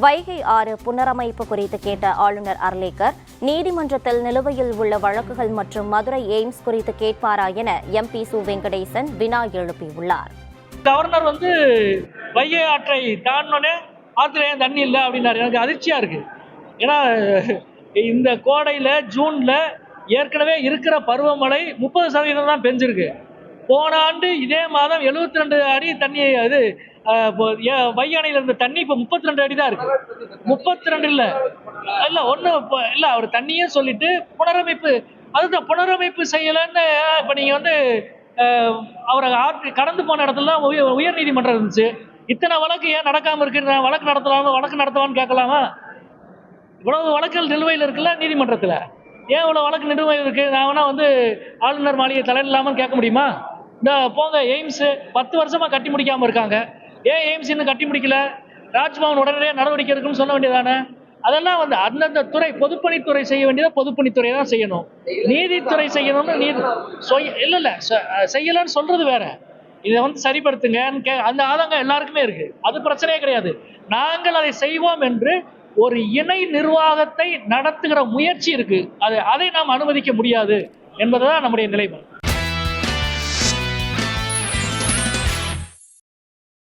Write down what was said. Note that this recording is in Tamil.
வைகை ஆறு புனரமைப்பு குறித்து கேட்ட ஆளுநர் அர்லேக்கர், நீதிமன்றத்தில் நிலுவையில் உள்ள வழக்குகள் மற்றும் மதுரை எய்ம்ஸ் குறித்து கேட்பாரா என எம்பி சு வெங்கடேசன் வினா எழுப்பியுள்ளார். கவர்னர் வைகை ஆற்றை தாண்டினோடனே ஆற்றுல ஏன் தண்ணி இல்லை அப்படின்னாரு. எனக்கு அதிர்ச்சியா இருக்கு. ஏன்னா இந்த கோடையில ஜூன்ல ஏற்கனவே இருக்கிற பருவமழை 30% தான் பெஞ்சிருக்கு. போன ஆண்டு இதே மாதம் 72 அடி தண்ணி வைகை அணையில இருந்த தண்ணி இப்ப 32 அடி தான் இருக்கு. 32 இல்ல ஒண்ணு இல்ல. அவர் தண்ணியே சொல்லிட்டு புனரமைப்பு, அதுதான் புனரமைப்பு செய்யலன்னு. இப்ப நீங்க அவரை கடந்து போன இடத்துல உயர் நீதிமன்றம் இருந்துச்சு. இத்தனை வழக்கு ஏன் நடக்காம இருக்கு? வழக்கு நடத்தலாம்னு கேட்கலாமா? இவ்வளவு வழக்குகள் நிலுவையில் இருக்குல்ல நீதிமன்றத்துல. ஏன் இவ்வளவு வழக்கு நிலுவையில் இருக்கு? நான் வேணா ஆளுநர் மாளிகை தலையிடலாமன்னு கேட்க முடியுமா? இந்த போங்க எய்ம்ஸ் 10 வருஷமா கட்டி முடிக்காம இருக்காங்க. ஏன் எய்ம்ஸ் இன்னும் கட்டி முடிக்கல? ராஜ்பவன் உடனடியாக நடவடிக்கை இருக்குன்னு சொல்ல வேண்டியதானே? அதெல்லாம் அந்தந்த துறை, பொதுப்பணித்துறை செய்ய வேண்டியதை பொதுப்பணித்துறை தான் செய்யணும். நீதித்துறை செய்யணும்னு இல்ல செய்யலன்னு சொல்றது வேற. இதை சரிப்படுத்துங்க, அந்த ஆதங்கம் எல்லாருக்குமே இருக்கு. அது பிரச்சனையே கிடையாது. நாங்கள் அதை செய்வோம் என்று ஒரு இணை நிர்வாகத்தை நடத்துகிற முயற்சி இருக்கு. அதை நாம் அனுமதிக்க முடியாது என்பதுதான் நம்முடைய நிலைப்பாடு.